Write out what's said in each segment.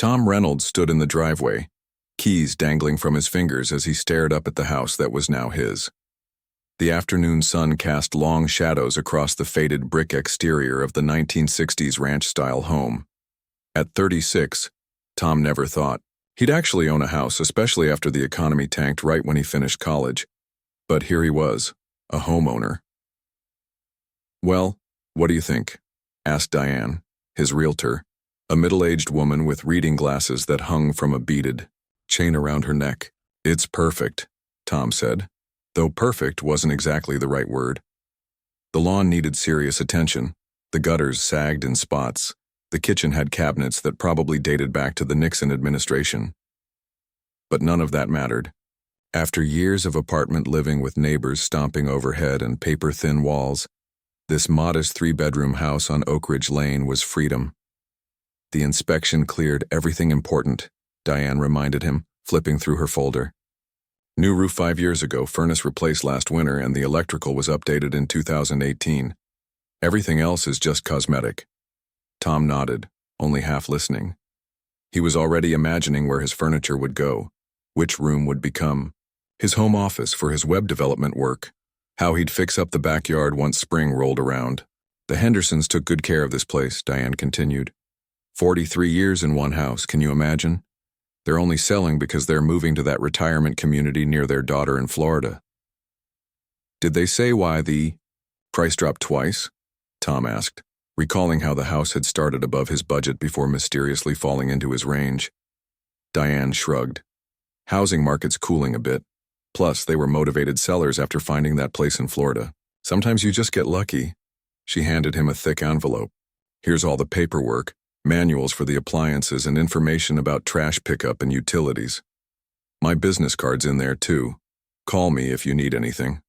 Tom Reynolds stood in the driveway, keys dangling from his fingers as he stared up at the house that was now his. The afternoon sun cast long shadows across the faded brick exterior of the 1960s ranch-style home. At 36, Tom never thought he'd actually own a house, especially after the economy tanked right when he finished college. But here he was, a homeowner. "Well, what do you think?" asked Diane, his realtor, a middle-aged woman with reading glasses that hung from a beaded chain around her neck. "It's perfect," Tom said, though perfect wasn't exactly the right word. The lawn needed serious attention. The gutters sagged in spots. The kitchen had cabinets that probably dated back to the Nixon administration. But none of that mattered. After years of apartment living with neighbors stomping overhead and paper-thin walls, this modest three-bedroom house on Oak Ridge Lane was freedom. The inspection cleared everything important, Diane reminded him, flipping through her folder. New roof 5 years ago, furnace replaced last winter, and the electrical was updated in 2018. Everything else is just cosmetic. Tom nodded, only half listening. He was already imagining where his furniture would go, which room would become his home office for his web development work, how he'd fix up the backyard once spring rolled around. "The Hendersons took good care of this place," Diane continued. 43 years in one house, can you imagine? They're only selling because they're moving to that retirement community near their daughter in Florida. "Did they say why the price dropped twice?" Tom asked, recalling how the house had started above his budget before mysteriously falling into his range. Diane shrugged. "Housing market's cooling a bit. Plus, they were motivated sellers after finding that place in Florida. Sometimes you just get lucky." She handed him a thick envelope. "Here's all the paperwork, manuals for the appliances, and information about trash pickup and utilities. My business card's in there too. Call me if you need anything."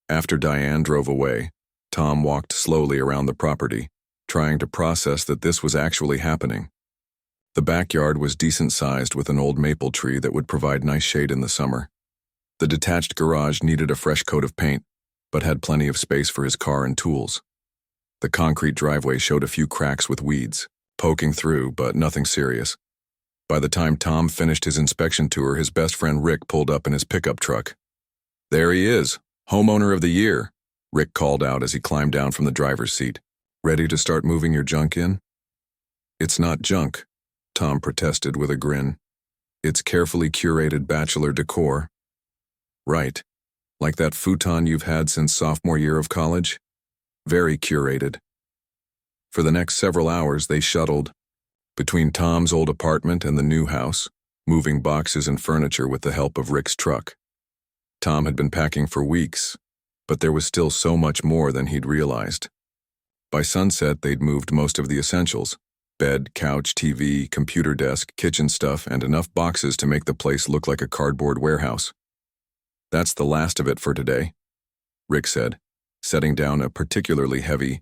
After Diane drove away, Tom walked slowly around the property, trying to process that this was actually happening. The backyard was decent-sized with an old maple tree that would provide nice shade in the summer. The detached garage needed a fresh coat of paint, but had plenty of space for his car and tools. The concrete driveway showed a few cracks with weeds poking through, but nothing serious. By the time Tom finished his inspection tour, his best friend Rick pulled up in his pickup truck. "There he is, homeowner of the year," Rick called out as he climbed down from the driver's seat. "Ready to start moving your junk in?" "It's not junk," Tom protested with a grin. "It's carefully curated bachelor decor." "Right. Like that futon you've had since sophomore year of college? Very curated." For the next several hours they shuttled between Tom's old apartment and the new house, moving boxes and furniture with the help of Rick's truck. Tom had been packing for weeks, but there was still so much more than he'd realized. By sunset, they'd moved most of the essentials: bed, couch, TV, computer desk, kitchen stuff, and enough boxes to make the place look like a cardboard warehouse. "That's the last of it for today," Rick said, setting down a particularly heavy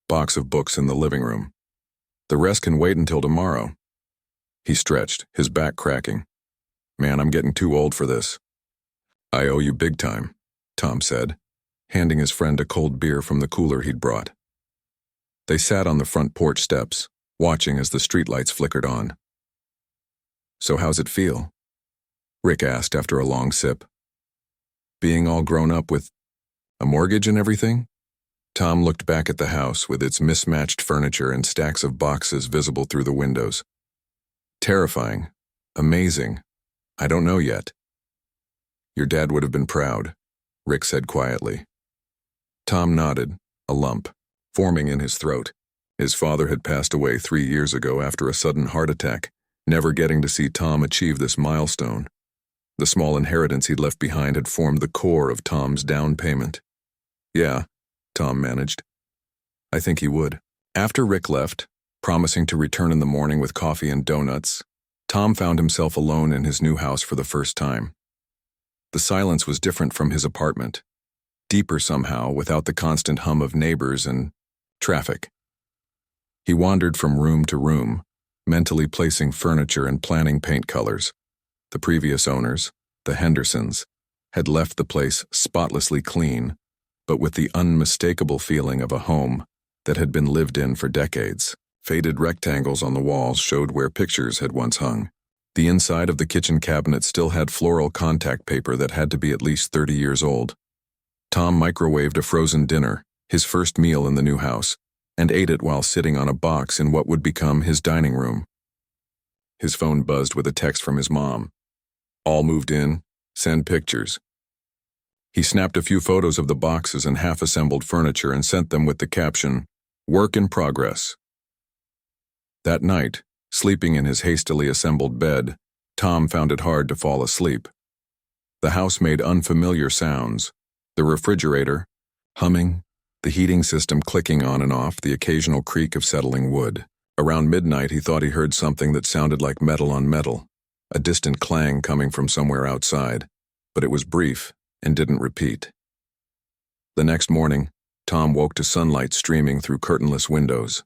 box of books in the living room. "The rest can wait until tomorrow." He stretched, his back cracking. "Man, I'm getting too old for this." "I owe you big time," Tom said, handing his friend a cold beer from the cooler he'd brought. They sat on the front porch steps, watching as the streetlights flickered on. "So how's it feel?" Rick asked after a long sip. "Being all grown up with a mortgage and everything?" Tom looked back at the house with its mismatched furniture and stacks of boxes visible through the windows. "Terrifying. Amazing. I don't know yet." "Your dad would have been proud," Rick said quietly. Tom nodded, a lump forming in his throat. His father had passed away 3 years ago after a sudden heart attack, never getting to see Tom achieve this milestone. The small inheritance he'd left behind had formed the core of Tom's down payment. "Yeah," Tom managed. "I think he would." After Rick left, promising to return in the morning with coffee and donuts, Tom found himself alone in his new house for the first time. The silence was different from his apartment, deeper somehow, without the constant hum of neighbors and traffic. He wandered from room to room, mentally placing furniture and planning paint colors. The previous owners, the Hendersons, had left the place spotlessly clean, but with the unmistakable feeling of a home that had been lived in for decades. Faded rectangles on the walls showed where pictures had once hung. The inside of the kitchen cabinet still had floral contact paper that had to be at least 30 years old. Tom microwaved a frozen dinner, his first meal in the new house, and ate it while sitting on a box in what would become his dining room. His phone buzzed with a text from his mom. "All moved in. Send pictures." He snapped a few photos of the boxes and half-assembled furniture and sent them with the caption, "Work in progress." That night, sleeping in his hastily assembled bed, Tom found it hard to fall asleep. The house made unfamiliar sounds, the refrigerator humming, the heating system clicking on and off, the occasional creak of settling wood. Around midnight, he thought he heard something that sounded like metal on metal, a distant clang coming from somewhere outside, but it was brief and didn't repeat. The next morning, Tom woke to sunlight streaming through curtainless windows.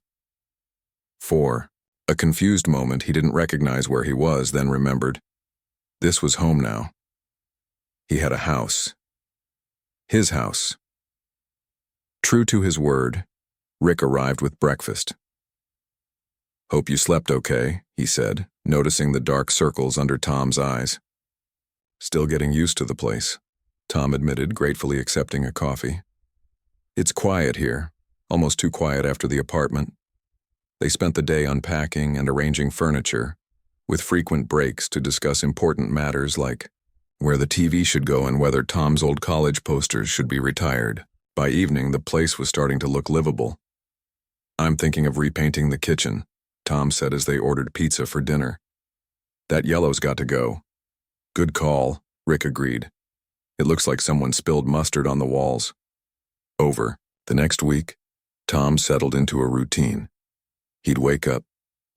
For a confused moment, he didn't recognize where he was, then remembered. This was home now. He had a house. His house. True to his word, Rick arrived with breakfast. "Hope you slept okay," he said, noticing the dark circles under Tom's eyes. "Still getting used to the place," Tom admitted, gratefully accepting a coffee. "It's quiet here, almost too quiet after the apartment." They spent the day unpacking and arranging furniture, with frequent breaks to discuss important matters like where the TV should go and whether Tom's old college posters should be retired. By evening, the place was starting to look livable. "I'm thinking of repainting the kitchen," Tom said as they ordered pizza for dinner. "That yellow's got to go." "Good call," Rick agreed. "It looks like someone spilled mustard on the walls." Over the next week, Tom settled into a routine. He'd wake up,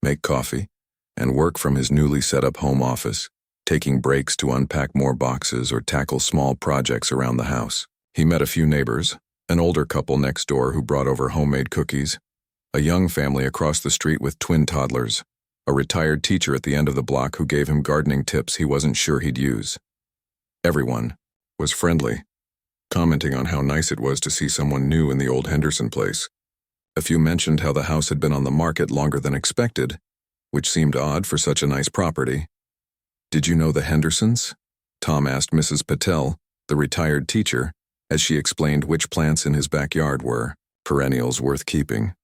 make coffee, and work from his newly set-up home office, taking breaks to unpack more boxes or tackle small projects around the house. He met a few neighbors, an older couple next door who brought over homemade cookies, a young family across the street with twin toddlers, a retired teacher at the end of the block who gave him gardening tips he wasn't sure he'd use. Everyone was friendly, commenting on how nice it was to see someone new in the old Henderson place. A few mentioned how the house had been on the market longer than expected, which seemed odd for such a nice property. "Did you know the Hendersons?" Tom asked Mrs. Patel, the retired teacher, as she explained which plants in his backyard were perennials worth keeping.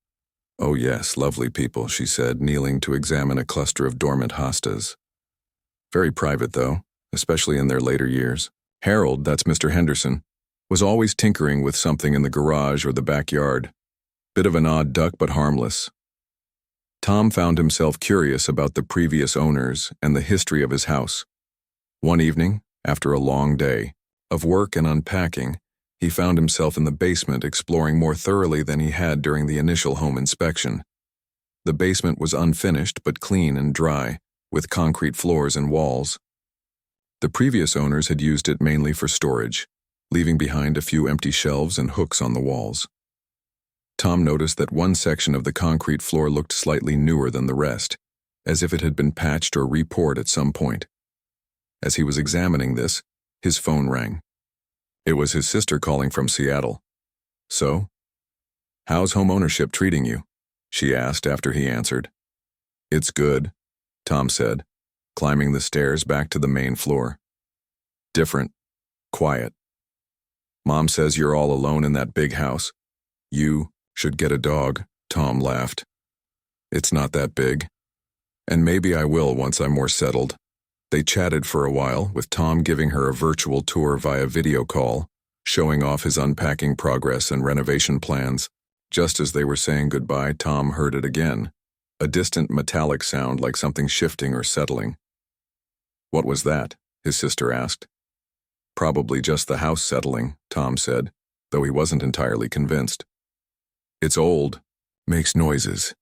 "Oh yes, lovely people," she said, kneeling to examine a cluster of dormant hostas. "Very private, though, especially in their later years. Harold, that's Mr. Henderson, was always tinkering with something in the garage or the backyard. Bit of an odd duck, but harmless." Tom found himself curious about the previous owners and the history of his house. One evening, after a long day of work and unpacking, he found himself in the basement exploring more thoroughly than he had during the initial home inspection. The basement was unfinished but clean and dry, with concrete floors and walls. The previous owners had used it mainly for storage, leaving behind a few empty shelves and hooks on the walls. Tom noticed that one section of the concrete floor looked slightly newer than the rest, as if it had been patched or re-poured at some point. As he was examining this, his phone rang. It was his sister calling from Seattle. "So, how's home ownership treating you?" she asked after he answered. "It's good," Tom said, climbing the stairs back to the main floor. "Different. Quiet. Mom says you're all alone in that big house. You should get a dog," Tom laughed. "It's not that big. And maybe I will once I'm more settled." They chatted for a while, with Tom giving her a virtual tour via video call, showing off his unpacking progress and renovation plans. Just as they were saying goodbye, Tom heard it again, a distant metallic sound like something shifting or settling. "What was that?" his sister asked. "Probably just the house settling," Tom said, though he wasn't entirely convinced. "It's old. Makes noises."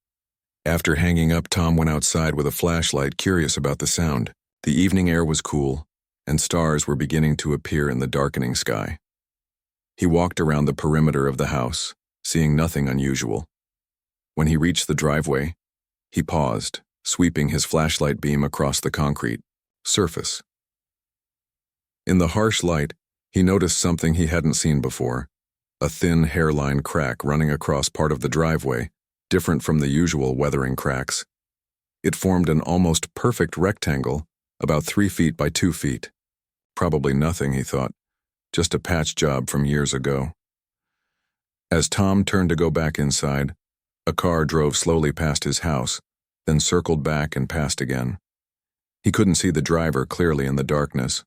After hanging up, Tom went outside with a flashlight, curious about the sound. The evening air was cool, and stars were beginning to appear in the darkening sky. He walked around the perimeter of the house, seeing nothing unusual. When he reached the driveway, he paused, sweeping his flashlight beam across the concrete surface. In the harsh light, he noticed something he hadn't seen before, a thin hairline crack running across part of the driveway, different from the usual weathering cracks. It formed an almost perfect rectangle, about 3 feet by 2 feet. Probably nothing, he thought, just a patch job from years ago. As Tom turned to go back inside, a car drove slowly past his house, then circled back and passed again. He couldn't see the driver clearly in the darkness,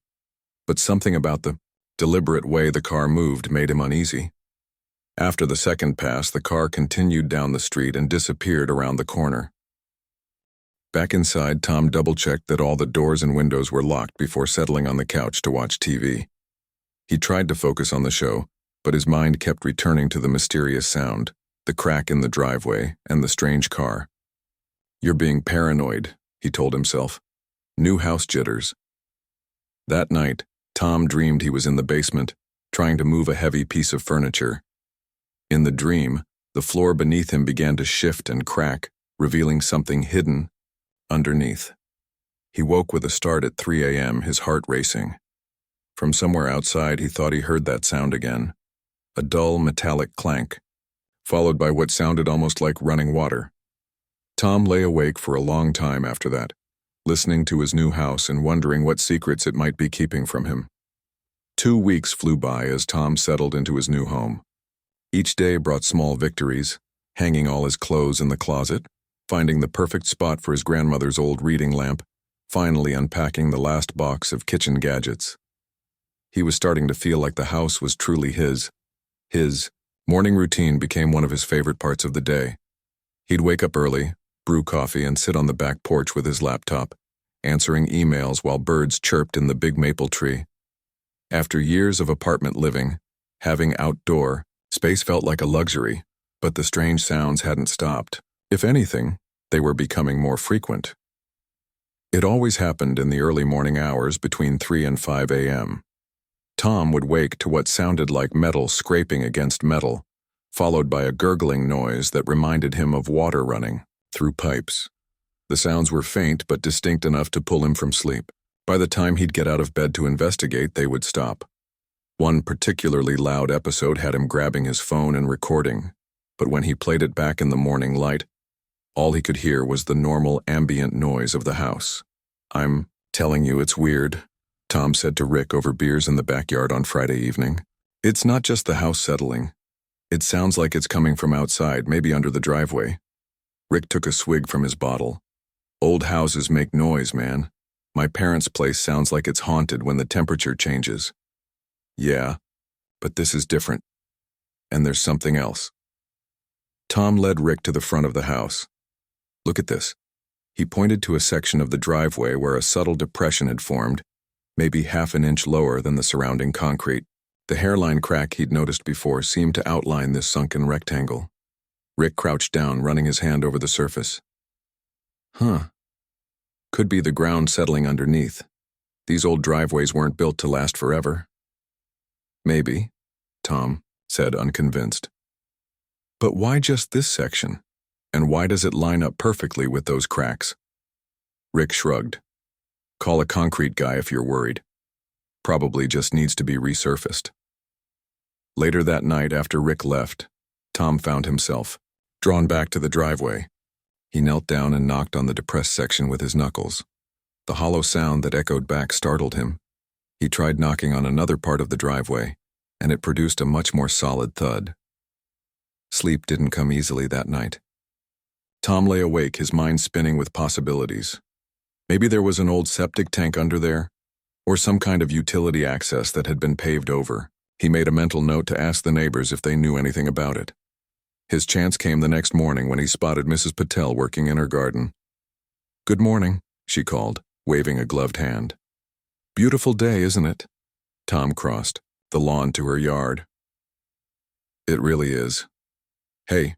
but something about the deliberate way the car moved made him uneasy. After the second pass, the car continued down the street and disappeared around the corner. Back inside, Tom double-checked that all the doors and windows were locked before settling on the couch to watch TV. He tried to focus on the show, but his mind kept returning to the mysterious sound, the crack in the driveway, and the strange car. "You're being paranoid," he told himself. "New house jitters." That night, Tom dreamed he was in the basement, trying to move a heavy piece of furniture. In the dream, the floor beneath him began to shift and crack, revealing something hidden underneath. He woke with a start at 3 a.m., his heart racing. From somewhere outside, he thought he heard that sound again, a dull metallic clank, followed by what sounded almost like running water. Tom lay awake for a long time after that, listening to his new house and wondering what secrets it might be keeping from him. 2 weeks flew by as Tom settled into his new home. Each day brought small victories, hanging all his clothes in the closet, finding the perfect spot for his grandmother's old reading lamp, finally unpacking the last box of kitchen gadgets. He was starting to feel like the house was truly his. His morning routine became one of his favorite parts of the day. He'd wake up early, brew coffee, and sit on the back porch with his laptop, answering emails while birds chirped in the big maple tree. After years of apartment living, having outdoor space felt like a luxury, but the strange sounds hadn't stopped. If anything, they were becoming more frequent. It always happened in the early morning hours between 3 and 5 a.m. Tom would wake to what sounded like metal scraping against metal, followed by a gurgling noise that reminded him of water running through pipes. The sounds were faint but distinct enough to pull him from sleep. By the time he'd get out of bed to investigate, they would stop. One particularly loud episode had him grabbing his phone and recording, but when he played it back in the morning light, all he could hear was the normal ambient noise of the house. "I'm telling you it's weird," Tom said to Rick over beers in the backyard on Friday evening. "It's not just the house settling. It sounds like it's coming from outside, maybe under the driveway." Rick took a swig from his bottle. "Old houses make noise, man. My parents' place sounds like it's haunted when the temperature changes." "Yeah, but this is different. And there's something else." Tom led Rick to the front of the house. "Look at this." He pointed to a section of the driveway where a subtle depression had formed, maybe half an inch lower than the surrounding concrete. The hairline crack he'd noticed before seemed to outline this sunken rectangle. Rick crouched down, running his hand over the surface. "Huh. Could be the ground settling underneath. These old driveways weren't built to last forever." "Maybe," Tom said, unconvinced. "But why just this section? And why does it line up perfectly with those cracks?" Rick shrugged. "Call a concrete guy if you're worried. Probably just needs to be resurfaced." Later that night, after Rick left, Tom found himself drawn back to the driveway. He knelt down and knocked on the depressed section with his knuckles. The hollow sound that echoed back startled him. He tried knocking on another part of the driveway, and it produced a much more solid thud. Sleep didn't come easily that night. Tom lay awake, his mind spinning with possibilities. Maybe there was an old septic tank under there, or some kind of utility access that had been paved over. He made a mental note to ask the neighbors if they knew anything about it. His chance came the next morning when he spotted Mrs. Patel working in her garden. "Good morning," she called, waving a gloved hand. "Beautiful day, isn't it?" Tom crossed the lawn to her yard. "It really is. Hey,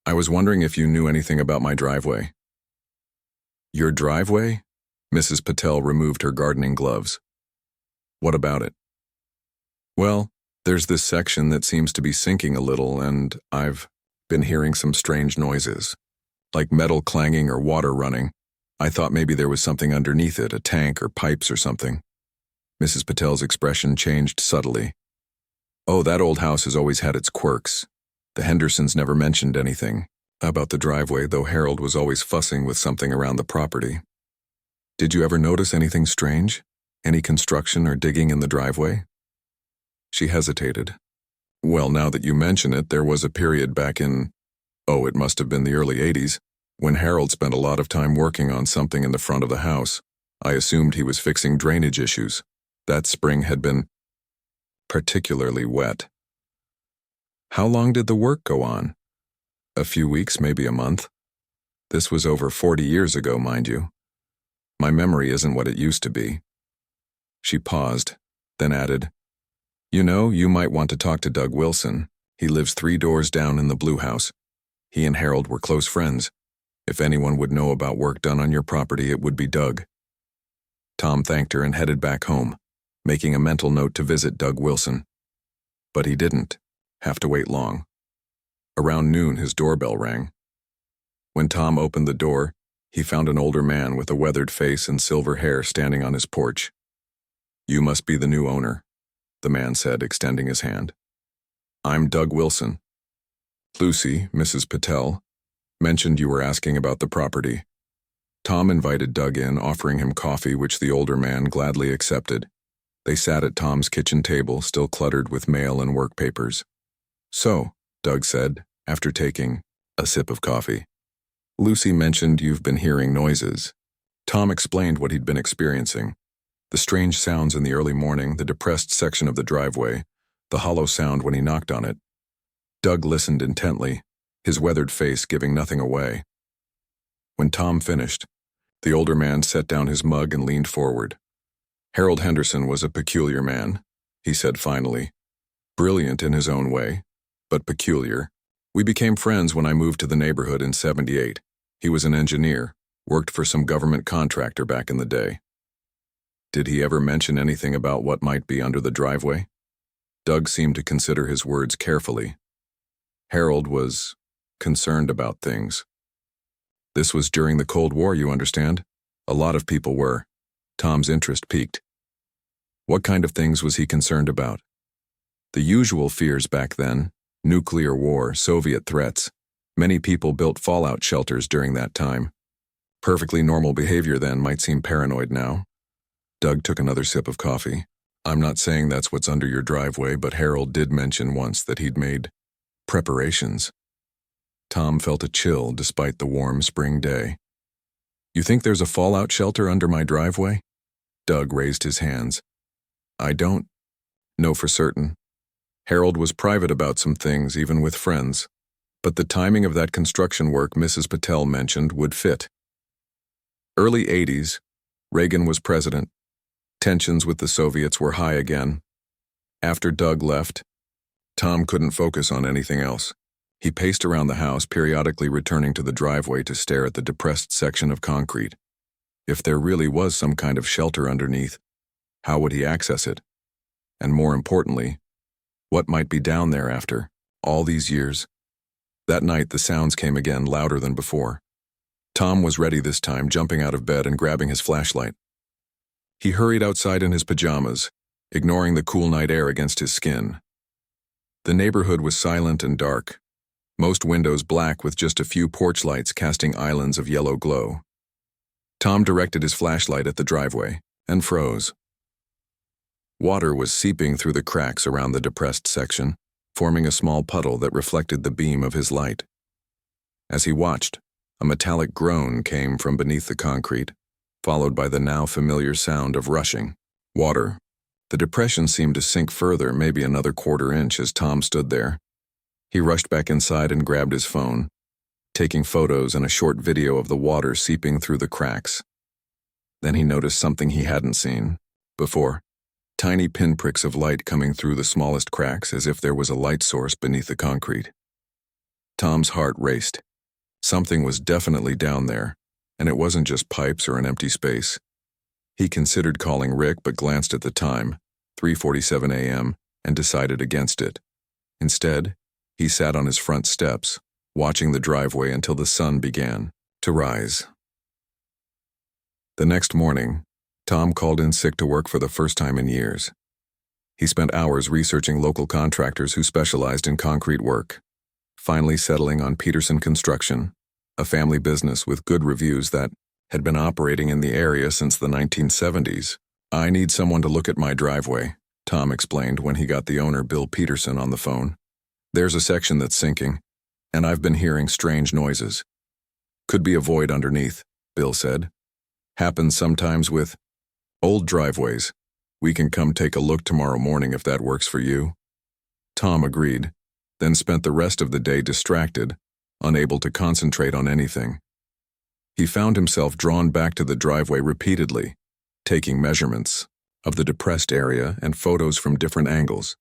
I was wondering if you knew anything about my driveway." "Your driveway?" Mrs. Patel removed her gardening gloves. "What about it?" "Well, there's this section that seems to be sinking a little, and I've been hearing some strange noises, like metal clanging or water running. I thought maybe there was something underneath it, a tank or pipes or something." Mrs. Patel's expression changed subtly. "Oh, that old house has always had its quirks. The Hendersons never mentioned anything about the driveway, though Harold was always fussing with something around the property. Did you ever notice anything strange? Any construction or digging in the driveway? She hesitated. Well, now that you mention it, there was a period back in, it must have been the early 80s, when Harold spent a lot of time working on something in the front of the house. I assumed he was fixing drainage issues. That spring had been particularly wet. How long did the work go on? A few weeks, maybe a month. This was over 40 years ago, mind you. My memory isn't what it used to be. She paused, then added, You might want to talk to Doug Wilson. He lives 3 doors down in the Blue House. He and Harold were close friends. If anyone would know about work done on your property, it would be Doug. Tom thanked her and headed back home, making a mental note to visit Doug Wilson. But he didn't have to wait long. Around noon, his doorbell rang. When Tom opened the door, he found an older man with a weathered face and silver hair standing on his porch. You must be the new owner, the man said, extending his hand. I'm Doug Wilson. Lucy, Mrs. Patel, mentioned you were asking about the property. Tom invited Doug in, offering him coffee, which the older man gladly accepted. They sat at Tom's kitchen table, still cluttered with mail and work papers. So, Doug said, after taking a sip of coffee. Lucy mentioned you've been hearing noises. Tom explained what he'd been experiencing. The strange sounds in the early morning, the depressed section of the driveway, the hollow sound when he knocked on it. Doug listened intently, his weathered face giving nothing away. When Tom finished, the older man set down his mug and leaned forward. Harold Henderson was a peculiar man, he said finally. Brilliant in his own way, but peculiar. We became friends when I moved to the neighborhood in '78. He was an engineer, worked for some government contractor back in the day. Did he ever mention anything about what might be under the driveway? Doug seemed to consider his words carefully. Harold was concerned about things. This was during the Cold War, you understand? A lot of people were. Tom's interest piqued. What kind of things was he concerned about? The usual fears back then: nuclear war, Soviet threats. Many people built fallout shelters during that time. Perfectly normal behavior then might seem paranoid now. Doug took another sip of coffee. I'm not saying that's what's under your driveway, but Harold did mention once that he'd made preparations. Tom felt a chill despite the warm spring day. You think there's a fallout shelter under my driveway? Doug raised his hands. I don't know for certain. Harold was private about some things, even with friends. But the timing of that construction work Mrs. Patel mentioned would fit. Early 80s, Reagan was president. Tensions with the Soviets were high again. After Doug left, Tom couldn't focus on anything else. He paced around the house, periodically returning to the driveway to stare at the depressed section of concrete. If there really was some kind of shelter underneath, how would he access it? And more importantly, what might be down there after all these years? That night, the sounds came again, louder than before. Tom was ready this time, jumping out of bed and grabbing his flashlight. He hurried outside in his pajamas, ignoring the cool night air against his skin. The neighborhood was silent and dark, most windows black with just a few porch lights casting islands of yellow glow. Tom directed his flashlight at the driveway and froze. Water was seeping through the cracks around the depressed section, forming a small puddle that reflected the beam of his light. As he watched, a metallic groan came from beneath the concrete, followed by the now familiar sound of rushing water. The depression seemed to sink further, maybe another quarter inch, as Tom stood there. He rushed back inside and grabbed his phone, taking photos and a short video of the water seeping through the cracks. Then he noticed something he hadn't seen before. Tiny pinpricks of light coming through the smallest cracks, as if there was a light source beneath the concrete. Tom's heart raced. Something was definitely down there, and it wasn't just pipes or an empty space. He considered calling Rick, but glanced at the time, 3:47 a.m., and decided against it. Instead, he sat on his front steps, watching the driveway until the sun began to rise. The next morning, Tom called in sick to work for the first time in years. He spent hours researching local contractors who specialized in concrete work. finally settling on Peterson Construction, a family business with good reviews that had been operating in the area since the 1970s. "I need someone to look at my driveway," Tom explained when he got the owner, Bill Peterson, on the phone. "There's a section that's sinking, and I've been hearing strange noises. Could be a void underneath," Bill said. "Happens sometimes with old driveways. We can come take a look tomorrow morning if that works for you." Tom agreed, then spent the rest of the day distracted, unable to concentrate on anything. He found himself drawn back to the driveway repeatedly, taking measurements of the depressed area and photos from different angles.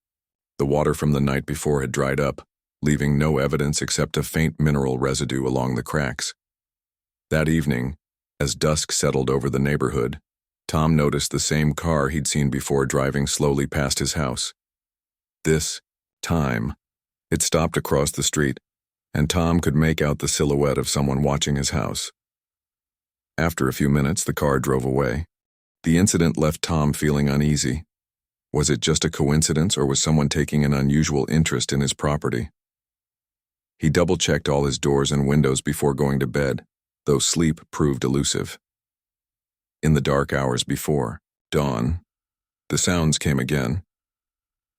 The water from the night before had dried up, leaving no evidence except a faint mineral residue along the cracks. That evening, as dusk settled over the neighborhood, Tom noticed the same car he'd seen before driving slowly past his house. This time, it stopped across the street, and Tom could make out the silhouette of someone watching his house. After a few minutes, the car drove away. The incident left Tom feeling uneasy. Was it just a coincidence, or was someone taking an unusual interest in his property? He double-checked all his doors and windows before going to bed, though sleep proved elusive. In the dark hours before dawn, the sounds came again.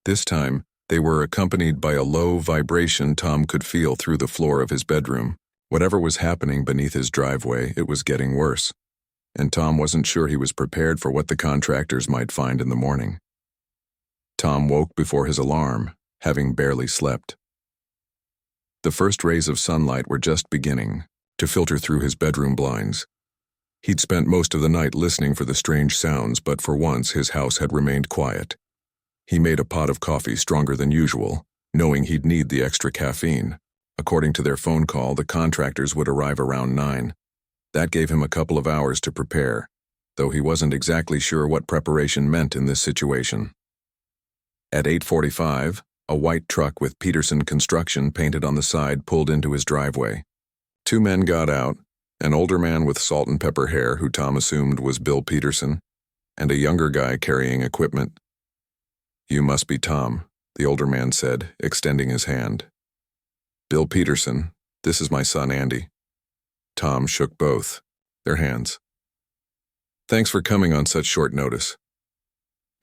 This time, they were accompanied by a low vibration Tom could feel through the floor of his bedroom. Whatever was happening beneath his driveway, it was getting worse, and Tom wasn't sure he was prepared for what the contractors might find in the morning. Tom woke before his alarm, having barely slept. The first rays of sunlight were just beginning to filter through his bedroom blinds. He'd spent most of the night listening for the strange sounds, but for once his house had remained quiet. He made a pot of coffee stronger than usual, knowing he'd need the extra caffeine. According to their phone call, the contractors would arrive around 9. That gave him a couple of hours to prepare, though he wasn't exactly sure what preparation meant in this situation. At 8:45, a white truck with Peterson Construction painted on the side pulled into his driveway. Two men got out, an older man with salt and pepper hair, who Tom assumed was Bill Peterson, and a younger guy carrying equipment. "You must be Tom," the older man said, extending his hand. "Bill Peterson, this is my son Andy." Tom shook both their hands. "Thanks for coming on such short notice."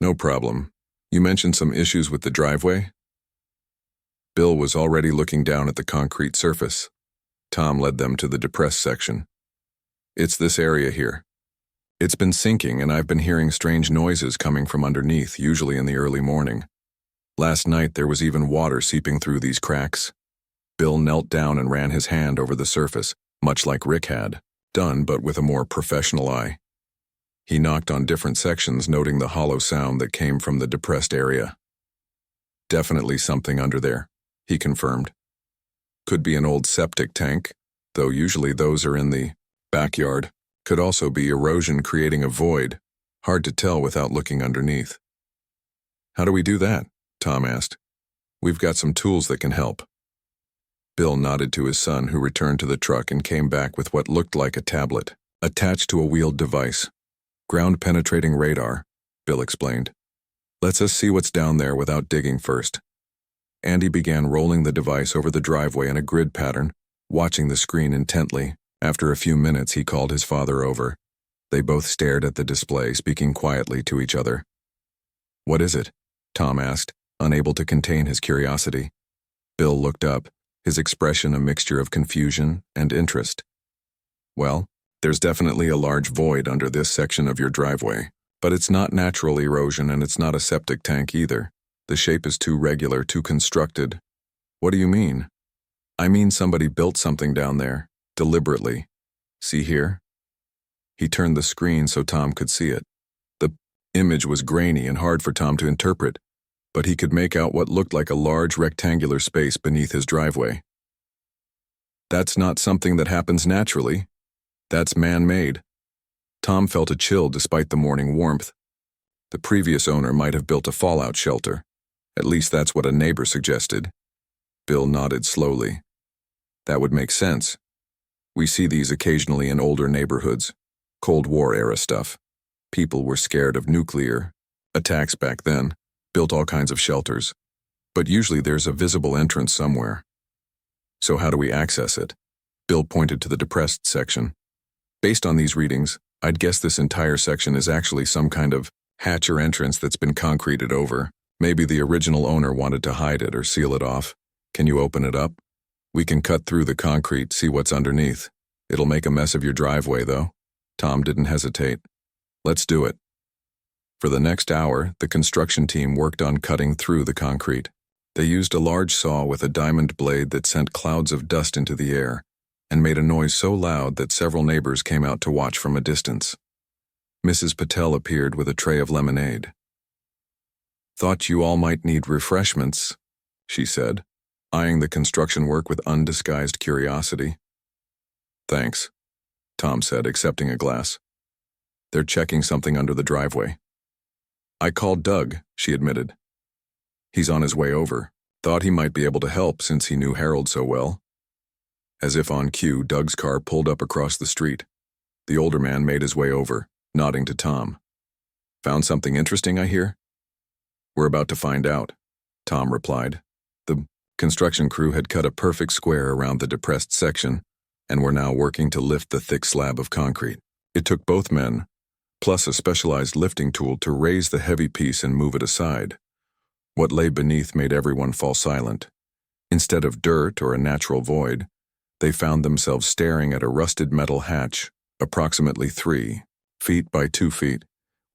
"No problem. You mentioned some issues with the driveway?" Bill was already looking down at the concrete surface. Tom led them to the depressed section. "It's this area here. It's been sinking, and I've been hearing strange noises coming from underneath, usually in the early morning. Last night there was even water seeping through these cracks." Bill knelt down and ran his hand over the surface, much like Rick had done, but with a more professional eye. He knocked on different sections, noting the hollow sound that came from the depressed area. "Definitely something under there," he confirmed. "Could be an old septic tank, though usually those are in the backyard. Could also be erosion creating a void. Hard to tell without looking underneath." "How do we do that?" Tom asked. "We've got some tools that can help." Bill nodded to his son, who returned to the truck and came back with what looked like a tablet, attached to a wheeled device. "Ground-penetrating radar," Bill explained. "Lets us see what's down there without digging first." Andy began rolling the device over the driveway in a grid pattern, watching the screen intently. After a few minutes, he called his father over. They both stared at the display, speaking quietly to each other. "What is it?" Tom asked, unable to contain his curiosity. Bill looked up, his expression a mixture of confusion and interest. "Well, there's definitely a large void under this section of your driveway, but it's not natural erosion and it's not a septic tank either. The shape is too regular, too constructed." "What do you mean?" "I mean somebody built something down there, deliberately. See here?" He turned the screen so Tom could see it. The image was grainy and hard for Tom to interpret, but he could make out what looked like a large rectangular space beneath his driveway. "That's not something that happens naturally. That's man-made." Tom felt a chill despite the morning warmth. The previous owner might have built a fallout shelter. At least that's what a neighbor suggested. Bill nodded slowly. "That would make sense. We see these occasionally in older neighborhoods. Cold War-era stuff. People were scared of nuclear attacks back then, built all kinds of shelters. But usually there's a visible entrance somewhere." So how do we access it? Bill pointed to the depressed section. Based on these readings, I'd guess this entire section is actually some kind of hatch or entrance that's been concreted over. Maybe the original owner wanted to hide it or seal it off. Can you open it up? We can cut through the concrete, see what's underneath. It'll make a mess of your driveway, though. Tom didn't hesitate. Let's do it. For the next hour, the construction team worked on cutting through the concrete. They used a large saw with a diamond blade that sent clouds of dust into the air and made a noise so loud that several neighbors came out to watch from a distance. Mrs. Patel appeared with a tray of lemonade. "Thought you all might need refreshments," she said, eyeing the construction work with undisguised curiosity. "Thanks," Tom said, accepting a glass. "They're checking something under the driveway." "I called Doug," she admitted. "He's on his way over. Thought he might be able to help since he knew Harold so well." As if on cue, Doug's car pulled up across the street. The older man made his way over, nodding to Tom. "Found something interesting, I hear?" "We're about to find out," Tom replied. The construction crew had cut a perfect square around the depressed section and were now working to lift the thick slab of concrete. It took both men, plus a specialized lifting tool, to raise the heavy piece and move it aside. What lay beneath made everyone fall silent. Instead of dirt or a natural void, they found themselves staring at a rusted metal hatch, approximately 3 feet by 2 feet,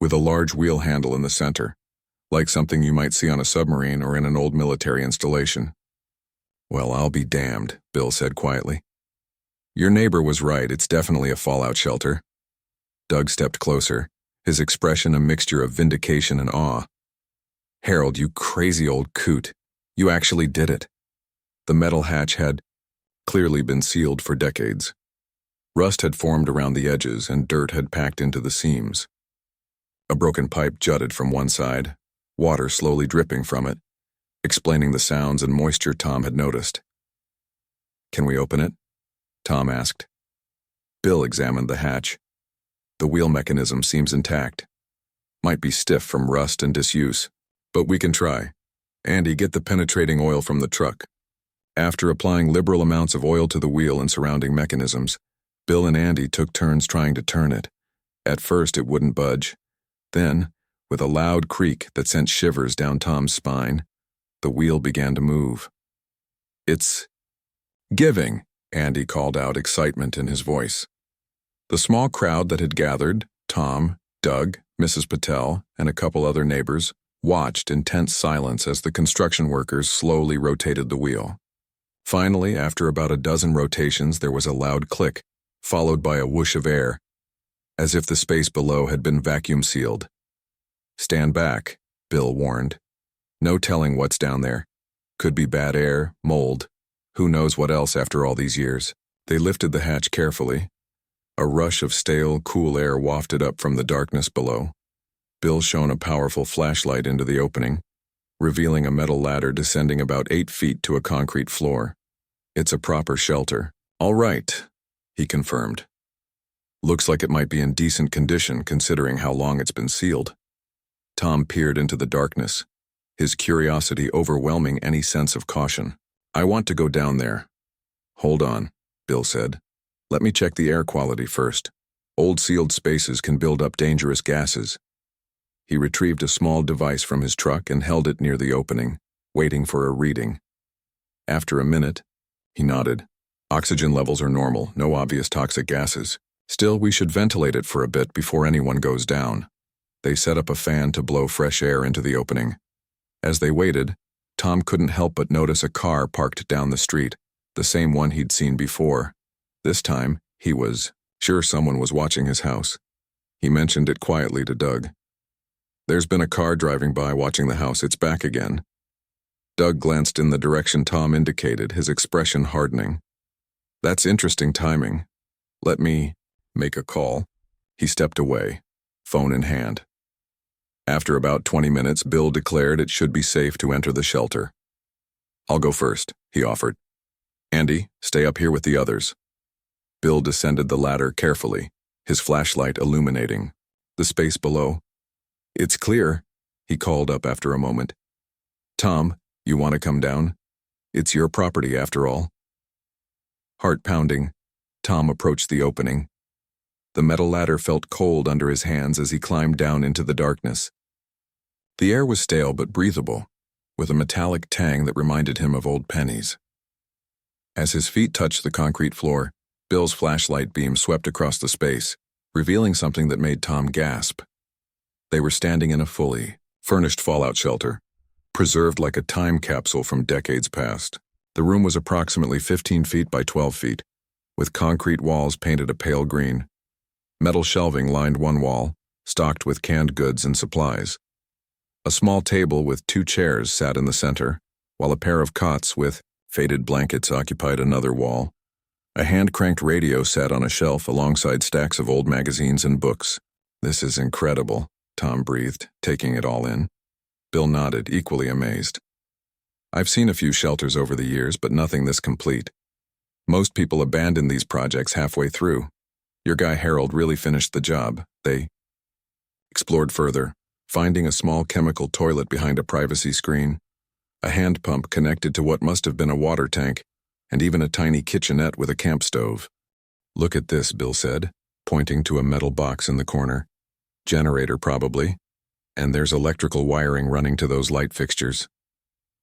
with a large wheel handle in the center, like something you might see on a submarine or in an old military installation. "Well, I'll be damned," Bill said quietly. "Your neighbor was right, it's definitely a fallout shelter." Doug stepped closer, his expression a mixture of vindication and awe. "Harold, you crazy old coot. You actually did it." The metal hatch had clearly been sealed for decades. Rust had formed around the edges and dirt had packed into the seams. A broken pipe jutted from one side, water slowly dripping from it, explaining the sounds and moisture Tom had noticed. "Can we open it?" Tom asked. Bill examined the hatch. "The wheel mechanism seems intact. Might be stiff from rust and disuse, but we can try. Andy, get the penetrating oil from the truck." After applying liberal amounts of oil to the wheel and surrounding mechanisms, Bill and Andy took turns trying to turn it. At first it wouldn't budge. Then, with a loud creak that sent shivers down Tom's spine, the wheel began to move. "It's giving," Andy called out, excitement in his voice. The small crowd that had gathered, Tom, Doug, Mrs. Patel, and a couple other neighbors, watched in tense silence as the construction workers slowly rotated the wheel. Finally, after about a dozen rotations, there was a loud click, followed by a whoosh of air, as if the space below had been vacuum sealed. "Stand back," Bill warned. "No telling what's down there. Could be bad air, mold, who knows what else after all these years." They lifted the hatch carefully. A rush of stale, cool air wafted up from the darkness below. Bill shone a powerful flashlight into the opening, revealing a metal ladder descending about 8 feet to a concrete floor. "It's a proper shelter." "All right," he confirmed. "Looks like it might be in decent condition considering how long it's been sealed." Tom peered into the darkness, his curiosity overwhelming any sense of caution. "I want to go down there." "Hold on," Bill said. "Let me check the air quality first. Old sealed spaces can build up dangerous gases." He retrieved a small device from his truck and held it near the opening, waiting for a reading. After a minute, he nodded. "Oxygen levels are normal, no obvious toxic gases. Still, we should ventilate it for a bit before anyone goes down." They set up a fan to blow fresh air into the opening. As they waited, Tom couldn't help but notice a car parked down the street, the same one he'd seen before. This time, he was sure someone was watching his house. He mentioned it quietly to Doug. "There's been a car driving by watching the house. It's back again." Doug glanced in the direction Tom indicated, his expression hardening. "That's interesting timing. Let me make a call." He stepped away, phone in hand. After about 20 minutes, Bill declared it should be safe to enter the shelter. "I'll go first," he offered. "Andy, stay up here with the others." Bill descended the ladder carefully, his flashlight illuminating the space below. "It's clear," he called up after a moment. "Tom, you want to come down? It's your property after all." Heart pounding, Tom approached the opening. The metal ladder felt cold under his hands as he climbed down into the darkness. The air was stale but breathable, with a metallic tang that reminded him of old pennies. As his feet touched the concrete floor, Bill's flashlight beam swept across the space, revealing something that made Tom gasp. They were standing in a fully furnished fallout shelter, preserved like a time capsule from decades past. The room was approximately 15 feet by 12 feet, with concrete walls painted a pale green. Metal shelving lined one wall, stocked with canned goods and supplies. A small table with 2 chairs sat in the center, while a pair of cots with faded blankets occupied another wall. A hand-cranked radio sat on a shelf alongside stacks of old magazines and books. "This is incredible," Tom breathed, taking it all in. Bill nodded, equally amazed. "I've seen a few shelters over the years, but nothing this complete. Most people abandon these projects halfway through. Your guy Harold really finished the job." They explored further, finding a small chemical toilet behind a privacy screen, a hand pump connected to what must have been a water tank, and even a tiny kitchenette with a camp stove. "Look at this," Bill said, pointing to a metal box in the corner. "Generator, probably. And there's electrical wiring running to those light fixtures."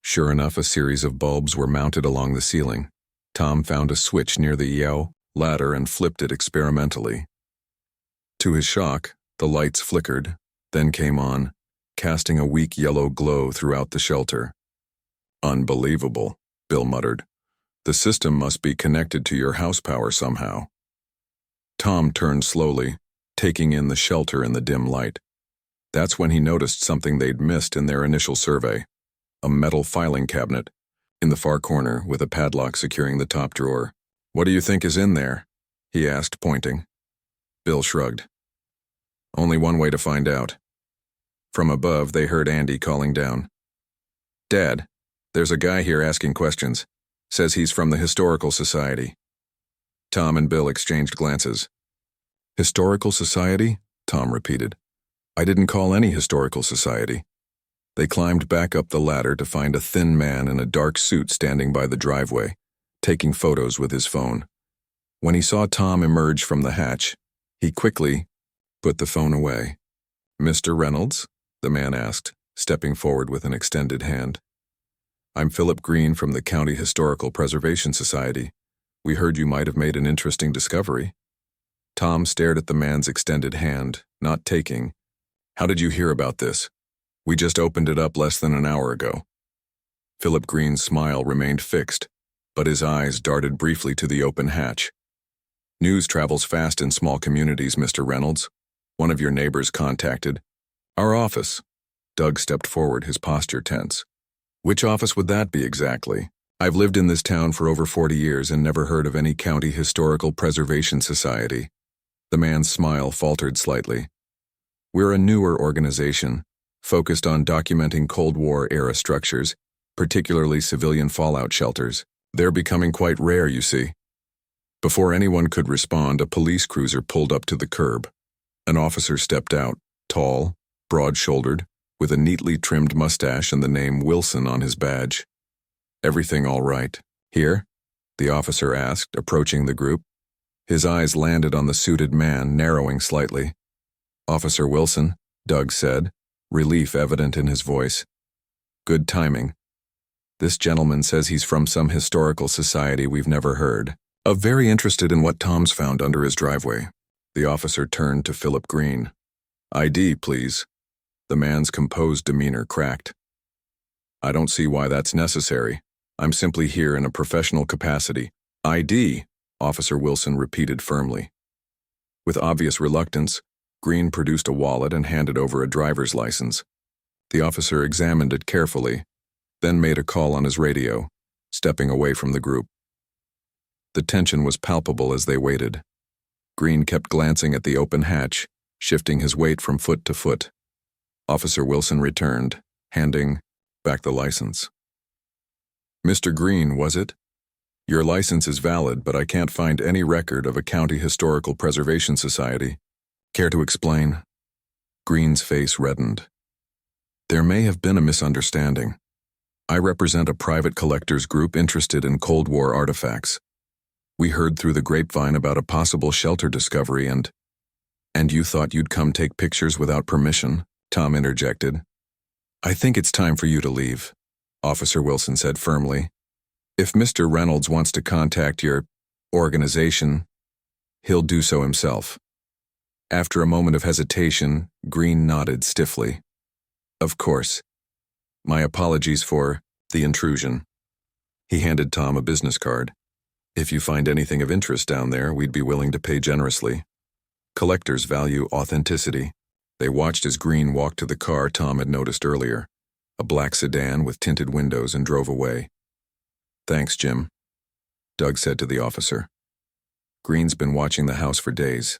Sure enough, a series of bulbs were mounted along the ceiling. Tom found a switch near the EO ladder and flipped it experimentally. To his shock, the lights flickered, then came on, casting a weak yellow glow throughout the shelter. "Unbelievable," Bill muttered. "The system must be connected to your house power somehow." Tom turned slowly, taking in the shelter in the dim light. That's when he noticed something they'd missed in their initial survey: a metal filing cabinet in the far corner with a padlock securing the top drawer. "What do you think is in there?" he asked, pointing. Bill shrugged. "Only one way to find out." From above, they heard Andy calling down. "Dad, there's a guy here asking questions. Says he's from the Historical Society." Tom and Bill exchanged glances. "Historical Society?" Tom repeated. "I didn't call any historical society." They climbed back up the ladder to find a thin man in a dark suit standing by the driveway, taking photos with his phone. When he saw Tom emerge from the hatch, he quickly put the phone away. "Mr. Reynolds?" the man asked, stepping forward with an extended hand. "I'm Philip Green from the County Historical Preservation Society. We heard you might have made an interesting discovery." Tom stared at the man's extended hand, not taking. "How did you hear about this?" "We just opened it up less than an hour ago." Philip Green's smile remained fixed, but his eyes darted briefly to the open hatch. "News travels fast in small communities, Mr. Reynolds. One of your neighbors contacted our office." Doug stepped forward, his posture tense. "Which office would that be exactly? I've lived in this town for over 40 years and never heard of any County Historical Preservation Society." The man's smile faltered slightly. "We're a newer organization, focused on documenting Cold War-era structures, particularly civilian fallout shelters. They're becoming quite rare, you see." Before anyone could respond, a police cruiser pulled up to the curb. An officer stepped out, tall, broad-shouldered, with a neatly trimmed mustache and the name Wilson on his badge. "Everything all right here?" the officer asked, approaching the group. His eyes landed on the suited man, narrowing slightly. "Officer Wilson," Doug said, relief evident in his voice. "Good timing. This gentleman says he's from some historical society we've never heard of, very interested in what Tom's found under his driveway." The officer turned to Philip Green. "ID, please." The man's composed demeanor cracked. "I don't see why that's necessary. I'm simply here in a professional capacity." "ID," Officer Wilson repeated firmly. With obvious reluctance, Green produced a wallet and handed over a driver's license. The officer examined it carefully, then made a call on his radio, stepping away from the group. The tension was palpable as they waited. Green kept glancing at the open hatch, shifting his weight from foot to foot. Officer Wilson returned, handing back the license. "Mr. Green, was it? Your license is valid, but I can't find any record of a County Historical Preservation Society. Care to explain?" Green's face reddened. "There may have been a misunderstanding. I represent a private collectors group interested in Cold War artifacts. We heard through the grapevine about a possible shelter discovery and you thought you'd come take pictures without permission, Tom interjected. I think it's time for you to leave, Officer Wilson said firmly. If Mr. Reynolds wants to contact your organization, he'll do so himself. After a moment of hesitation, Green nodded stiffly. Of course. My apologies for the intrusion. He handed Tom a business card. If you find anything of interest down there, we'd be willing to pay generously. Collectors value authenticity. They watched as Green walked to the car Tom had noticed earlier, a black sedan with tinted windows, and drove away. Thanks, Jim, Doug said to the officer. Green's been watching the house for days.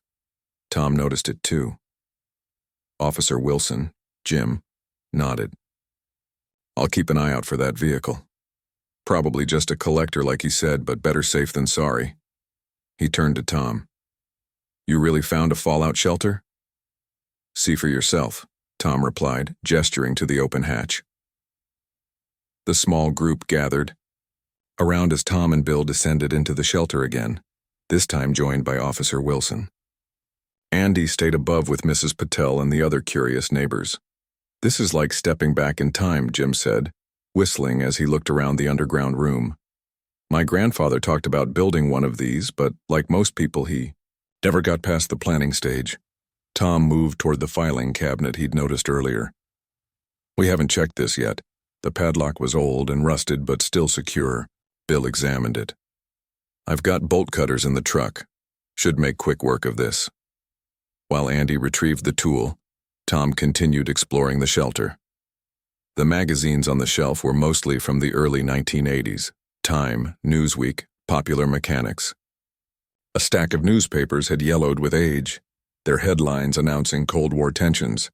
Tom noticed it too. Officer Wilson, Jim, nodded. I'll keep an eye out for that vehicle. Probably just a collector like he said, but better safe than sorry. He turned to Tom. You really found a fallout shelter? See for yourself, Tom replied, gesturing to the open hatch. The small group gathered around as Tom and Bill descended into the shelter again, this time joined by Officer Wilson. Andy stayed above with Mrs. Patel and the other curious neighbors. This is like stepping back in time, Jim said, whistling as he looked around the underground room. My grandfather talked about building one of these, but like most people, he never got past the planning stage. Tom moved toward the filing cabinet he'd noticed earlier. We haven't checked this yet. The padlock was old and rusted, but still secure. Bill examined it. I've got bolt cutters in the truck. Should make quick work of this. While Andy retrieved the tool, Tom continued exploring the shelter. The magazines on the shelf were mostly from the early 1980s. Time, Newsweek, Popular Mechanics. A stack of newspapers had yellowed with age, their headlines announcing Cold War tensions.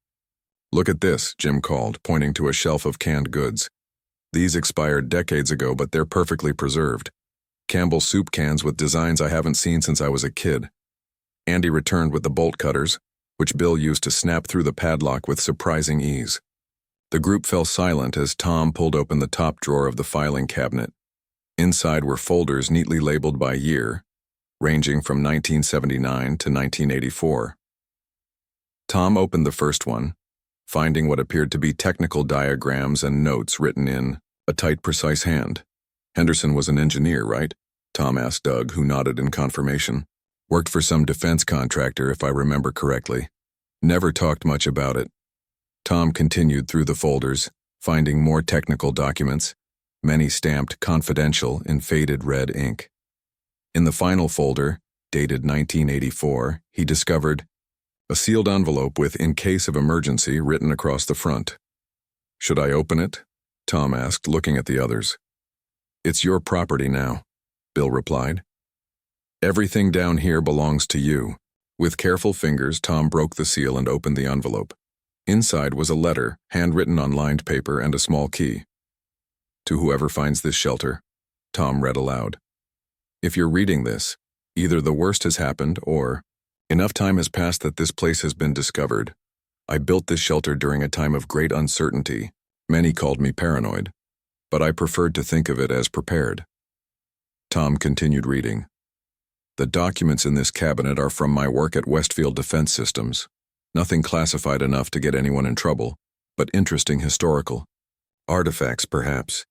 Look at this, Jim called, pointing to a shelf of canned goods. These expired decades ago, but they're perfectly preserved. Campbell's soup cans with designs I haven't seen since I was a kid. Andy returned with the bolt cutters, which Bill used to snap through the padlock with surprising ease. The group fell silent as Tom pulled open the top drawer of the filing cabinet. Inside were folders neatly labeled by year, ranging from 1979 to 1984. Tom opened the first one, finding what appeared to be technical diagrams and notes written in a tight, precise hand. Henderson was an engineer, right? Tom asked Doug, who nodded in confirmation. Worked for some defense contractor, if I remember correctly. Never talked much about it. Tom continued through the folders, finding more technical documents, many stamped confidential in faded red ink. In the final folder, dated 1984, he discovered a sealed envelope with "in case of emergency" written across the front. Should I open it? Tom asked, looking at the others. It's your property now, Bill replied. Everything down here belongs to you. With careful fingers, Tom broke the seal and opened the envelope. Inside was a letter, handwritten on lined paper, and a small key. To whoever finds this shelter, Tom read aloud. If you're reading this, either the worst has happened or enough time has passed that this place has been discovered. I built this shelter during a time of great uncertainty. Many called me paranoid, but I preferred to think of it as prepared. Tom continued reading. The documents in this cabinet are from my work at Westfield Defense Systems. Nothing classified enough to get anyone in trouble, but interesting historical. Artifacts, perhaps.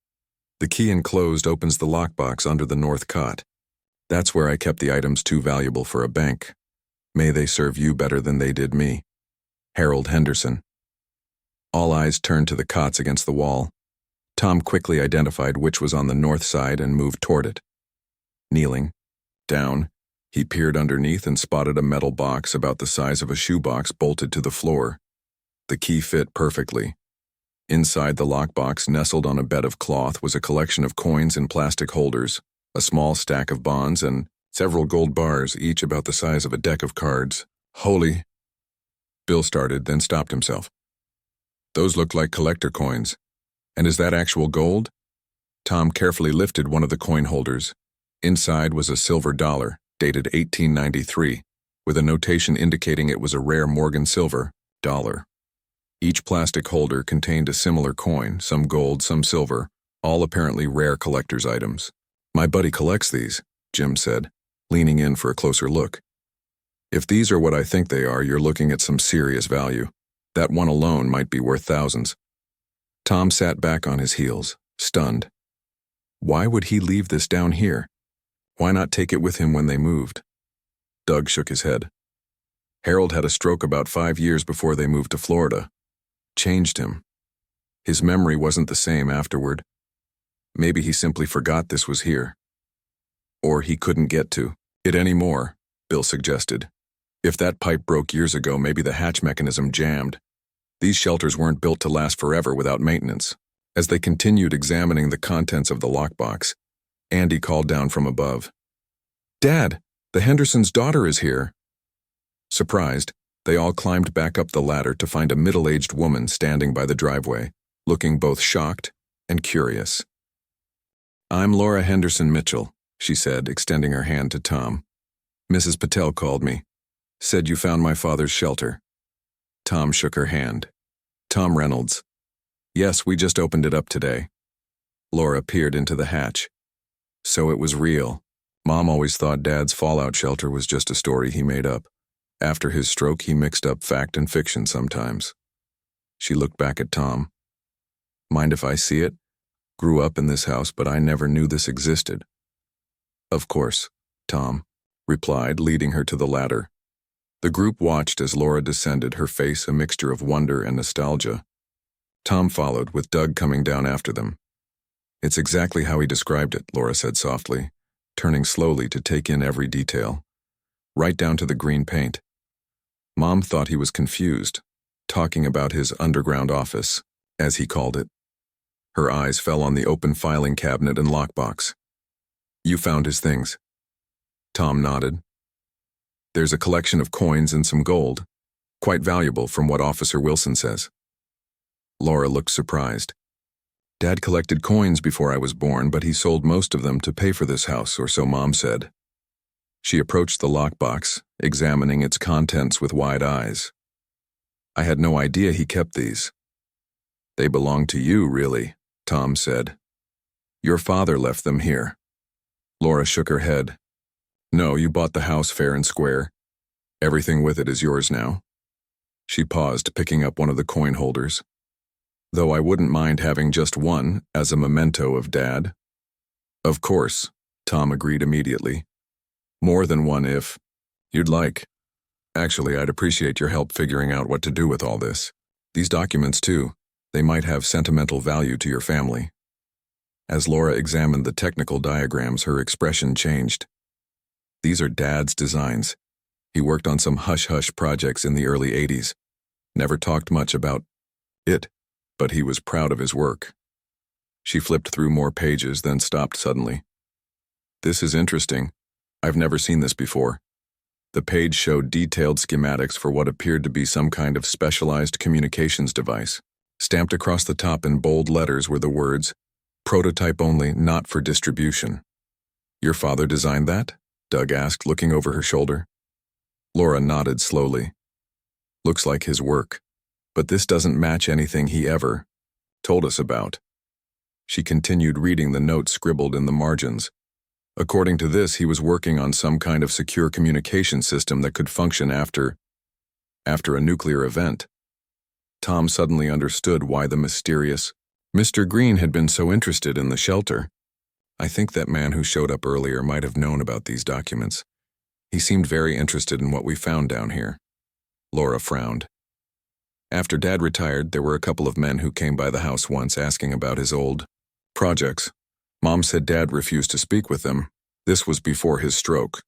The key enclosed opens the lockbox under the north cot. That's where I kept the items too valuable for a bank. May they serve you better than they did me. Harold Henderson. All eyes turned to the cots against the wall. Tom quickly identified which was on the north side and moved toward it. Kneeling, down, he peered underneath and spotted a metal box about the size of a shoebox bolted to the floor. The key fit perfectly. Inside the lockbox, nestled on a bed of cloth, was a collection of coins in plastic holders, a small stack of bonds, and several gold bars, each about the size of a deck of cards. Holy! Bill started, then stopped himself. Those look like collector coins. And is that actual gold? Tom carefully lifted one of the coin holders. Inside was a silver dollar, dated 1893, with a notation indicating it was a rare Morgan silver dollar. Each plastic holder contained a similar coin, some gold, some silver, all apparently rare collector's items. My buddy collects these, Jim said. leaning in for a closer look. If these are what I think they are, you're looking at some serious value. That one alone might be worth thousands. Tom sat back on his heels, stunned. Why would he leave this down here? Why not take it with him when they moved? Doug shook his head. Harold had a stroke about 5 years before they moved to Florida. Changed him. His memory wasn't the same afterward. Maybe he simply forgot this was here. Or he couldn't get to it anymore, Bill suggested. If that pipe broke years ago, maybe the hatch mechanism jammed. These shelters weren't built to last forever without maintenance. As they continued examining the contents of the lockbox, Andy called down from above. Dad, the Hendersons' daughter is here. Surprised, they all climbed back up the ladder to find a middle-aged woman standing by the driveway, looking both shocked and curious. I'm Laura Henderson Mitchell, she said, extending her hand to Tom. Mrs. Patel called me. Said you found my father's shelter. Tom shook her hand. Tom Reynolds. Yes, we just opened it up today. Laura peered into the hatch. So it was real. Mom always thought Dad's fallout shelter was just a story he made up. After his stroke, he mixed up fact and fiction sometimes. She looked back at Tom. Mind if I see it? Grew up in this house, but I never knew this existed. Of course, Tom replied, leading her to the ladder. The group watched as Laura descended, her face a mixture of wonder and nostalgia. Tom followed, with Doug coming down after them. It's exactly how he described it, Laura said softly, turning slowly to take in every detail, right down to the green paint. Mom thought he was confused, talking about his underground office, as he called it. Her eyes fell on the open filing cabinet and lockbox. You found his things. Tom nodded. There's a collection of coins and some gold, quite valuable from what Officer Wilson says. Laura looked surprised. Dad collected coins before I was born, but he sold most of them to pay for this house, or so Mom said. She approached the lockbox, examining its contents with wide eyes. I had no idea he kept these. They belong to you, really, Tom said. Your father left them here. Laura shook her head. No, you bought the house fair and square. Everything with it is yours now. She paused, picking up one of the coin holders. Though I wouldn't mind having just one as a memento of Dad. Of course, Tom agreed immediately. More than one if you'd like. Actually, I'd appreciate your help figuring out what to do with all this. These documents, too, they might have sentimental value to your family. As Laura examined the technical diagrams, her expression changed. These are Dad's designs. He worked on some hush-hush projects in the early 80s. Never talked much about it, but he was proud of his work. She flipped through more pages, then stopped suddenly. This is interesting. I've never seen this before. The page showed detailed schematics for what appeared to be some kind of specialized communications device. Stamped across the top in bold letters were the words, "Prototype only, not for distribution." Your father designed that? Doug asked, looking over her shoulder. Laura nodded slowly. Looks like his work. But this doesn't match anything he ever told us about. She continued reading the notes scribbled in the margins. According to this, he was working on some kind of secure communication system that could function after a nuclear event. Tom suddenly understood why the mysterious Mr. Green had been so interested in the shelter. I think that man who showed up earlier might have known about these documents. He seemed very interested in what we found down here. Laura frowned. After Dad retired, there were a couple of men who came by the house once asking about his old projects. Mom said Dad refused to speak with them. This was before his stroke.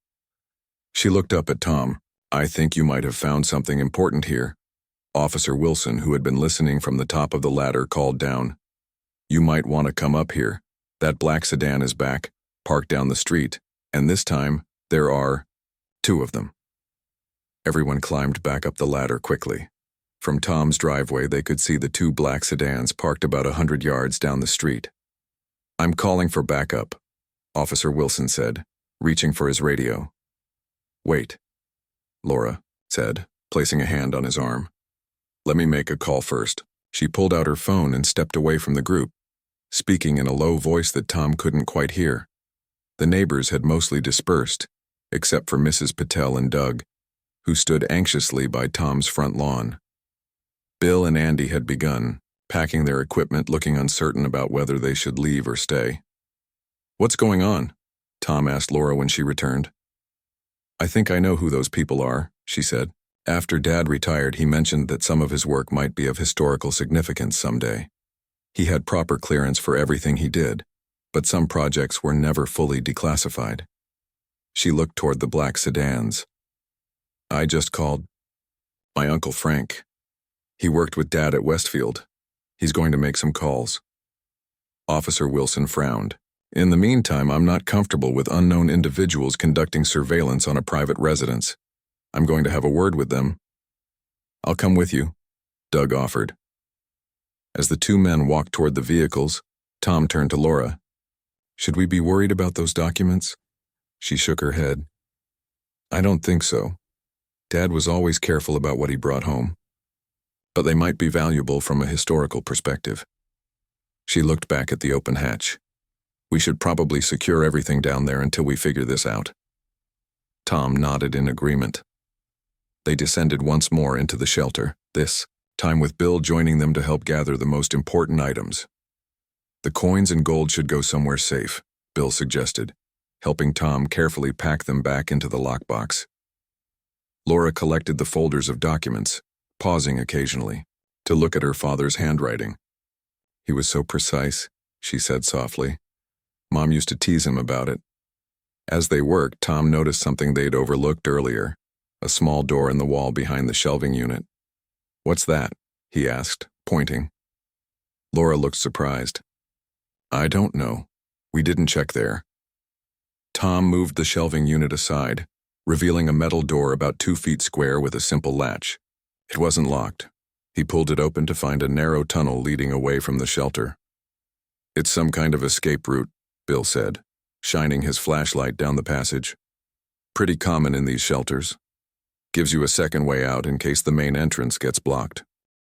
She looked up at Tom. I think you might have found something important here. Officer Wilson, who had been listening from the top of the ladder, called down. You might want to come up here. That black sedan is back, parked down the street, and this time, there are 2 of them. Everyone climbed back up the ladder quickly. From Tom's driveway, they could see the 2 black sedans parked about 100 yards down the street. I'm calling for backup, Officer Wilson said, reaching for his radio. Wait, Laura said, placing a hand on his arm. Let me make a call first. She pulled out her phone and stepped away from the group, speaking in a low voice that Tom couldn't quite hear. The neighbors had mostly dispersed, except for Mrs. Patel and Doug, who stood anxiously by Tom's front lawn. Bill and Andy had begun, packing their equipment, looking uncertain about whether they should leave or stay. "What's going on?" Tom asked Laura when she returned. "I think I know who those people are," she said. After Dad retired, he mentioned that some of his work might be of historical significance someday. He had proper clearance for everything he did, but some projects were never fully declassified. She looked toward the black sedans. "I just called my Uncle Frank. He worked with Dad at Westfield. He's going to make some calls." Officer Wilson frowned. "In the meantime, I'm not comfortable with unknown individuals conducting surveillance on a private residence. I'm going to have a word with them." "I'll come with you," Doug offered. As the two men walked toward the vehicles, Tom turned to Laura. "Should we be worried about those documents?" She shook her head. "I don't think so. Dad was always careful about what he brought home. But they might be valuable from a historical perspective." She looked back at the open hatch. "We should probably secure everything down there until we figure this out." Tom nodded in agreement. They descended once more into the shelter, this time with Bill joining them to help gather the most important items. "The coins and gold should go somewhere safe," Bill suggested, helping Tom carefully pack them back into the lockbox. Laura collected the folders of documents, pausing occasionally to look at her father's handwriting. "He was so precise," she said softly. Mom used to tease him about it. As they worked, Tom noticed something they'd overlooked earlier, a small door in the wall behind the shelving unit. "What's that?" he asked, pointing. Laura looked surprised. "I don't know. We didn't check there." Tom moved the shelving unit aside, revealing a metal door about 2 feet square with a simple latch. It wasn't locked. He pulled it open to find a narrow tunnel leading away from the shelter. "It's some kind of escape route," Bill said, shining his flashlight down the passage. "Pretty common in these shelters. Gives you a second way out in case the main entrance gets blocked."